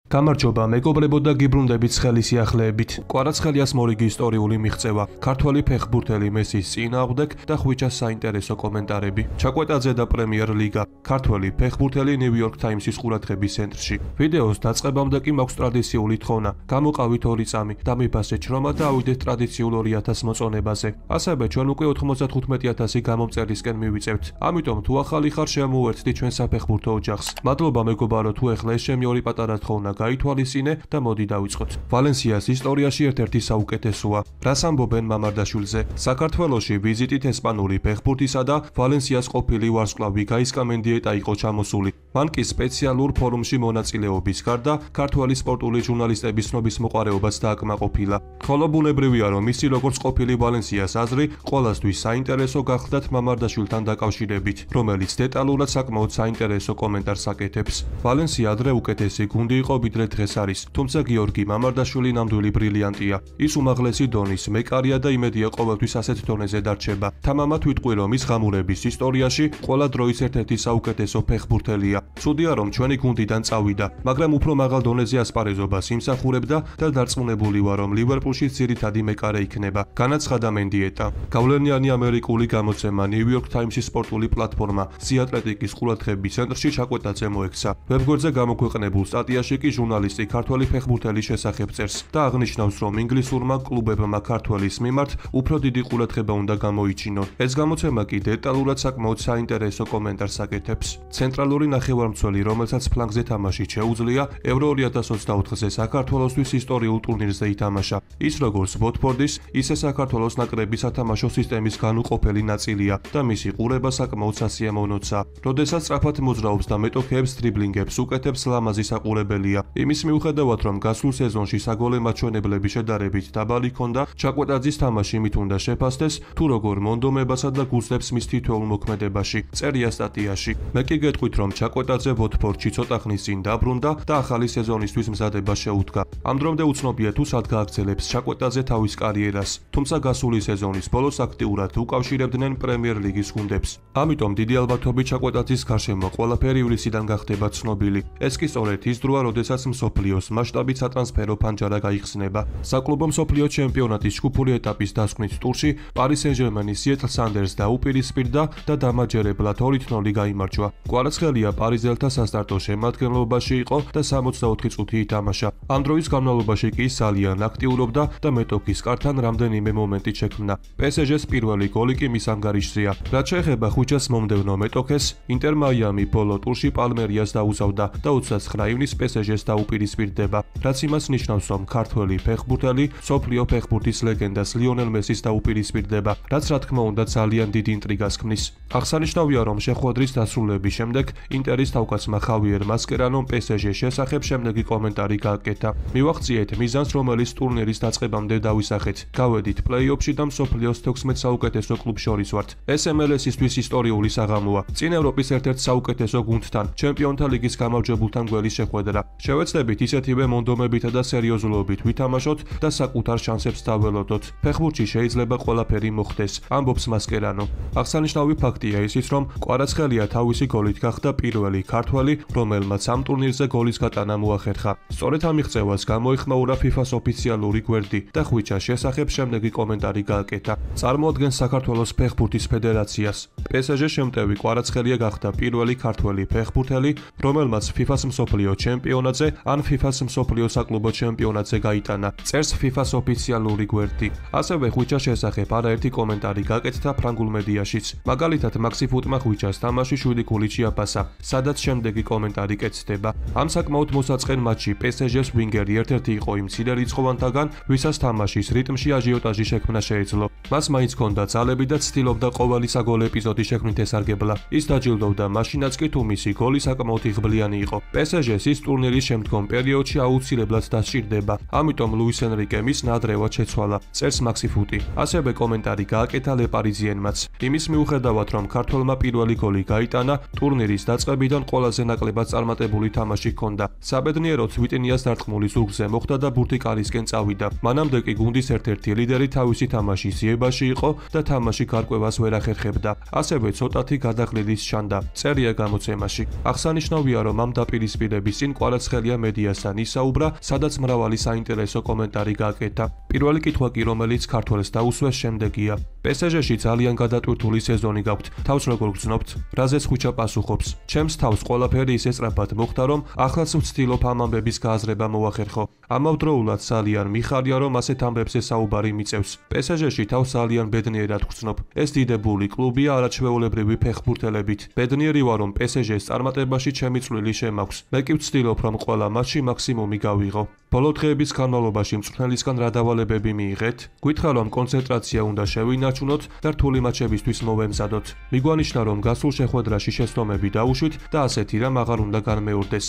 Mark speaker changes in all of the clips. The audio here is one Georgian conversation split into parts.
Speaker 1: გამარჯობა, მეგობრებო და გიბრუნდებით ცხელი სიახლეებით. კვარაცხელიას მორიგი ისტორიული მიღწევა, ქართველი ფეხბურთელი მესის წინააღმდეგ და ხვიჩას საინტერესო კომენტარები. ჩაკვეტაძე და პრემიერ ლიგა, ქართველი ფეხბურთელი ნიუ-იორკ ტაიმსის ყურადღების ცენტრში. ვიდეოს დაწყებამდე კი მაქვს ტრადიციული თხოვნა, გამოყავით 2 წამი და მიფასეთ შრომა და ავიდეთ ტრადიციულ 2000 მოწონებაზე. ასევე ჩვენ უკვე 95000 გამომწერისკენ მივიწევთ. ამიტომ თუ ახალი ხარ, შემოუერთდი ჩვენ საფეხბურთო ოჯახს. მადლობა მეგობარო, თუ ეხლა ეს ჩემი 2 პატარა თხოვნა გაითვალისწინე და მოდი დავიწყოთ. ვალენსიას ისტორიაში ერთ-ერთი საუკეთესოა. რას ამბობენ მამარდაშვილზე? საქართველოში ვიზიტით ესპანური ფეხბურთისა და ვალენსიას ყოფილი ვარსკვლავი გაისკა მენდიეტა იყო ჩამოსული. მან კი სპეციალურ ფორუმში მონაწილეობის გარდა ქართველი სპორტული ჟურნალისტების ცნობისმოყვარეობას დააკმაყოფილა. ხოლო ბუნებრივია, რომ მისი როგორც ყოფილი ვალენსიას აზრი ყველასთვის საინტერესო გახლდათ მამარდაშვილთან დაკავშირებით, რომელიც დეტალურად საკმაოდ საინტერესო კომენტარს აკეთებს. ვალენსია ადრე უკეთესი გუნდი იყო ვიდრე დღეს არის, თუმცა გიორგი მამარდაშვილი ნამდვილი ბრილიანტია. ის უმაღლესი დონის მეკარია და იმედია ყოველთვის ასეთ დონეზე დარჩება. თამამად ვიტყვი, რომ ის ღამურების ისტორიაში ყველა დროის ერთ-ერთი საუკეთესო ფეხბურთელია. ცუდია, რომ ჩვენი გუნდიდან წავიდა, მაგრამ უფრო მაღალ დონეზე ასპარეზობას იმსახურებდა და დარწმუნებული ვარ, რომ ლივერპულში ძირითადი მეკარე იქნება. განაცხადა მენდიეტა. გავლენიანი ამერიკული გამოცემა ნიუ-იორკ ტაიმსის სპორტული პლატფორმა ზიატლეტიკის ყურადღების ცენტრში ჩაკვეტაძე მოექცა. ვებგვერდზე გამოქვეყნებულ სტატიაში კი ჟურნალისტი ქართველი ფეხბურთელის შესახებ წერს და აღნიშნავს, რომ ინგლისურმა კლუბებმა ქართველის მიმართ უფრო დიდი ყურადღება უნდა გამოიჩინონ. ეს გამოცემა კი დეტალურად საკმაოდ საინტერესო კომენტარს აკეთებს. ცენტრალური ნახევარმცველი, რომელსაც ფლანგზე თამაში შეუძლია, ევრო 2024-ზე საქართველოსთვის ისტორიულ ტურნირზე ითამაშა. ის როგორც ბოტფორდის, ისე საქართველოს ნაკრების სათამაშო სისტემის განუყოფელი ნაწილია და მისი ყურება საკმაოდ სასიამოვნოა. როდესაც სწრაფად მოძრაობს და მეტოქეებს დრიბლინგებს უკეთებს, ლამაზი საყურებელია. იმის მიუხედავად, რომ გასულ სეზონში საგოლე მაჩვენებლები შედარებით დაბალი ჰქონდა, ჩაკვეტაძის თამაში მით უნდა შეფასდეს, თუ როგორ მონდომებასა და გულსდებს მის თითოეულ მოქმედებაში. წერია სტატიაში. მე კი გეტყვით, რომ ჩაკვეტაძე ვოტფორდში ცოტა ხნის წინ დაბრუნდა და ახალი სეზონისთვის მზადება შეუდგა. ამ დრომდე უცნობია თუ სად გააგრძელებს ჩაკვეტაძე თავის კარიერას, თუმცა გასული სეზონის ბოლოს აქტიურად უკავშირებდნენ პრემიერ ლიგის გუნდებს. ამიტომ დიდი ალბათობით ჩაკვეტაძის გარშემო ყველაფერი ივლისიდან გახდება ცნობილი. ეს კი სწორედ ის დროა, როდესაც მსოფლიოს მასშტაბით სატრანსფერო ფანჯარა გაიხსნება. საკლუბო მსოფლიო ჩემპიონატის ჯგუფური ეტაპის დასკვნით ტურში პარი სენ-ჟერმენი სიეტლ სანდერსს დაუპირისპირდა და დამაჯერებლად 2-0 გაიმარჯვა. კვარაცხელია პარიზელთა სასტარტო შემადგენლობაში იყო და 64 წუთი ითამაშა. ამ დროის განმავლობაში კი ძალიან აქტიურობდა და მეტოქის კარტთან რამდენიმე მომენტი შექმნა. PSG-ს პირველი გოლი კი მის ანგარიშზეა. რაც შეეხება ხვიჩას მომდევნო მეტოქეს, ინტერ მაიამი ბოლო ტურში პალმერიას დაუზავდა და 29 ივნის PSG-ს დაუპირისპირდება, რაც იმას ნიშნავს, რომ ქართველი ფეხბურთელი მსოფლიო ფეხბურთის ლეგენდას ლიონელ მესის დაუპირისპირდება, რაც რა თქმა უნდა ძალიან დიდ ინტრიგას ქმნის. აღსანიშნავია, რომ შეხვედრის დასრულების შემდეგ ინტერის თავკაცმა ხავიერ მასკერანომ PSG-ს შესახებ შემდეგი კომენტარი გააკეთა. მივაღწიეთ მიზანს, რომელიც ტურნირის დაწყებამდე დავისახეთ. გავედით პლეი-ოფში და მსოფლიოს 16 საუკეთესო კლუბს შორის ვართ. ეს MLS-ისთვის ისტორიული საღამოა. წინ ევროპის ერთ-ერთ საუკეთესო გუნდთან, ჩემპიონთა ლიგის გამარჯვებულთან გველი შეხვედრა. შევეცდებით ისეთივე მონდომებითა და სერიოზულობით ვითამაშოთ და საკუთარ შანსებს დაველოდოთ. ფეხბურთში შეიძლება ყველაფერი მოხდეს, ამბობს მასკერანო. აღსანიშნავი ფაქტია ისიც, რომ კვარაცხელია თავისი გოლით გახდა პირველი ქართველი, რომელმაც ამ ტურნირზე გოლის გატანა მოახერხა. სწორედ ამ მიღწევას გამოიხმაურა FIFA-ს ოფიციალური გვერდი და ხვიჩას შესახებ შემდეგი კომენტარი გააკეთა. წარმოადგენს საქართველოს ფეხბურთის ფედერაციას. PSG-ს შემტევი კვარაცხელია გახდა პირველი ქართველი ფეხბურთელი, რომელმაც FIFA-ს მსოფლიო ჩემპიონატზე ან FIFA-ს მსოფლიო საკლუბო ჩემპიონატზე გაიტანა. წერს FIFA-ს ოფიციალური გვერდი. ასევე ხვიჩას შესახებ არაერთი კომენტარი გააკეთა ფრანგულ მედიაშიც. მაგალითად, მაქსიფუტმა ხვიჩას თამაში 7 გოლით შეაფასა, სადაც შემდეგი კომენტარი კეთდება. ამ საკმაოდ მოსაწყენ მატჩში PSG-ს ვინგერი ერთ-ერთი იყო იმ მცირერიცხოვანთაგან, ვისაც თამაშის რიტმში აჟიოტაჟი შექმნა შეეძლო. მას მაინც ჰქონდა ძალები და ცდილობდა ყოველი საგოლე ეპიზოდი შექმნით ესარგებლა. ის დაჯილდოვდა მაშინაც კი თუ მისი გოლი საკმაოდ იღბლიანი იყო. PSG-ს ის ტურნირის შემდგომ პერიოდში აუცილებლად დასჭირდება. ამიტომ ლუის ენრიკემ ის ნადრევად შეცვალა, წერს მაქსიფუტი. ასევე კომენტარი გააკეთა ლე პარიზიენმაც. იმის მიუხედავად, რომ ქართველმა პირველი გოლი გაიტანა, ტურნირის დაწყებიდან ამიდან ყველაზე ნაკლებად წარმატებული თამაში ჰქონდა. საბედნიეროდ ვიტინიას დარტყმული ზურგზე მოხვდა და ბურთი კარისკენ წავიდა. მანამდე კი გუნდის ერთ-ერთი ლიდერი თავისი თამაშის ზიებაში იყო და თამაში გარკვევას ვერ ახერხებდა. ასევე ცოტათი გადაღლილის ჩანდა. წერია გამოცემაში. აღსანიშნავია, რომ ამ დაპირისპირების წინ კვარაცხელია მედიასთან ისაუბრა, სადაც მრავალი საინტერესო კომენტარი გააკეთა. პირველი კითხვა კი, რომელიც ქართველს დაუსვეს, შემდეგია: PSG-ში ძალიან გადატვირთული სეზონი გაქვთ. თავს როგორ გრძნობთ? რაზეც ხვიჩა პასუხობს: ჩემს თავს ყველაფერი ისე სწრაფად მოხდა, რომ ახლაც ვცდილობ ამ ამბების გააზრება მოახერხო. ამავდროულად ძალიან მიხარია, რომ ასეთ ამბებზე საუბარი მიწევს. PSG-ში თავს ძალიან ბედნიერად ვგრძნობ. ეს დიდებული კლუბია არაჩვეულებრივი ფეხბურთელებით. ბედნიერი ვარ, რომ PSG-ს წარმატებაში ჩემი წვლილი შემაქვს. მე კი ვცდილობ, რომ ყველა მატჩში მაქსიმუმი გავიღო. ბოლო დღეების განმავლობაში მწვრთნელისგან რა დავალებები მიიღეთ? გითხრა, რომ კონცენტრაცია უნდა შევინარჩუნოთ და რთული მატჩებისთვის მოვემზადოთ. მიგვანიშნა, რომ გასულ შეხვედრაში შეცდომები დაუშვით და ასეთი რამ აღარ უნდა განმეორდეს.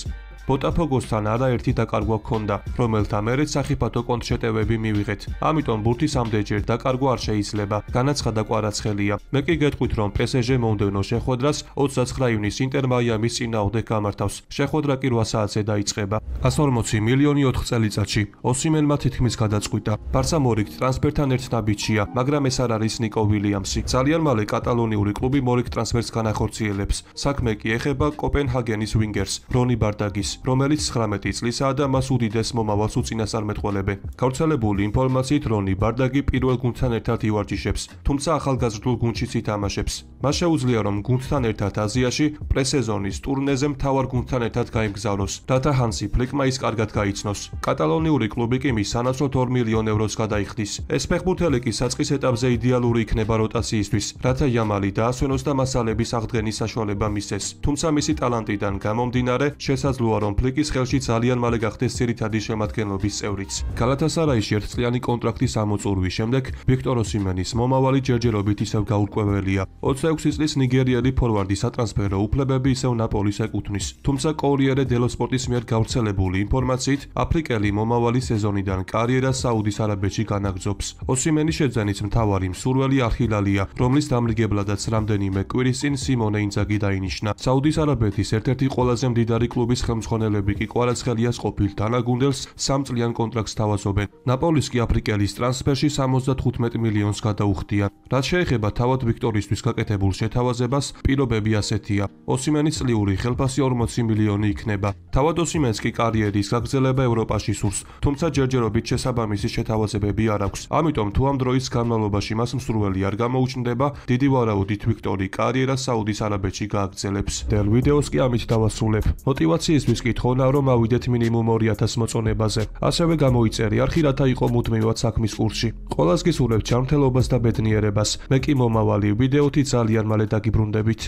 Speaker 1: ბოტაფოგოსთან არაერთი დაკარგვა ჰქონდა, რომელთა მერეც სახიფათო კონტრშეტევები მივიღეთ. ამიტომ ბურთის ამდენჯერ დაკარგვა არ შეიძლება, განაცხადა კვარაცხელია. მე კი გეტყვით, რომ PSG მომდევნო შეხვედრას 29 ივნის ინტერ მაიამის წინააღმდეგ გამართავს. შეხვედრა კი 8 საათზე დაიწყება. 140 მილიონი 4 წელიწადში. ოსიმენმა თითქმის გადაწყვიტა. ბარსა მორიგ ტრანსფერთან ერთ ნაბიჯია, მაგრამ ეს არ არის ნიკო ვილიამსი. ძალიან მალე კატალონიური კლუბი მორიგ ტრანსფერს განახორციელებს. საქმე კი ეხება კოპენჰაგენის ვინგერს, რონი ბარდაგის, რომელიც 19 წლისაა და მას უდიდეს მომავალს უწინასწარმეტყველებენ. გავრცელებული ინფორმაციით რონი ბარდაგი პირველ გუნდთან ერთად ივარჯიშებს, თუმცა ახალგაზრდულ გუნდშიც ითამაშებს. მას შეუძლია, რომ გუნდთან ერთად აზიაში პრესეზონის ტურნეზე მთავარ გუნდთან ერთად გაემგზავროს, რათა ჰანსი ფლიკმა ის კარგად გაიცნოს. კატალონიური კლუბი კი მის სანაცვლოდ 2 მილიონ ევროს გადაიხდის. ეს ფეხბურთელი კი საწყის ეტაპზე იდეალური იქნება როტაციისთვის, რათა იამალი დაასვენოს და მასალების აღდგენის საშუალება მისცეს. თუმცა მისი ტალანტიდან გამომდინარე, შესაძლოა, რომ ფლიკის ხელში ძალიან მალე გახდეს ძირითადი შემადგენლობის წევრიც. გალათასარაიში ერთწლიანი კონტრაქტის ამოწურვის შემდეგ ვიქტორ ოსიმენის მომავალი ჯერჯერობით ისევ გაურკვეველია. 26 წლის ნიგერიელი ფორვარდის სატრანსფერო უფლებები ისევ ნაპოლის ეკუთვნის. თუმცა კორიერე დელო სპორტის მიერ გავრცელებული ინფორმაციით, აფრიკელი მომავალი სეზონიდან კარიერას საუდის არაბეთში განაგრძობს. ოსიმენის შეძენის მთავარი მსურველი არხილალია, რომლის დამრიგებლადაც რამდენიმე კვირის წინ სიმონე ინძაგი დაინიშნა. საუდის არაბეთის ერთ-ერთი ყველაზე მდიდარი კლუბის ხელმძღვანელები კი კვარაცხელიას ყოფილ დანაგუნდელს 3 წლიან კონტრაქტს თავაზობენ. ნაპოლის კი აფრიკელის ტრანსფერში 75 მილიონს გადაუხდიან. რაც შეეხება თავად ვიქტორისთვის გაკეთებულ შეთავაზებას, პირობები ასეთია: ოსიმენის წლიური ხელფასი 40 მილიონი იქნება. თავად ოსიმენს კი კარიერის გაგრძელება ევროპაში სურს, თუმცა ჯერჯერობით შესაბამისი შეთავაზებები არ აქვს. ამიტომ თუ ამ დროის განმავლობაში მას მსურველი არ გამოუჩნდება, დიდი ვარაუდით ვიქტორი კარიერას საუდის არაბეთში გააგრძელებს. დელ ვიდეოს კი ამით დავასრულებ. მოტივაციისთვის კი თხოვნა, რომ ავიდეთ მინიმუმ 2000 მოწონებაზე. ასევე გამოიწერი არხი, რათა იყო მუდმივად საქმის კურსში. ყველას გისურვებთ ჯანმრთელობას და ბედნიერებას. მე კი მომავალი ვიდეოთი ძალიან მალე დაგიბრუნდებით.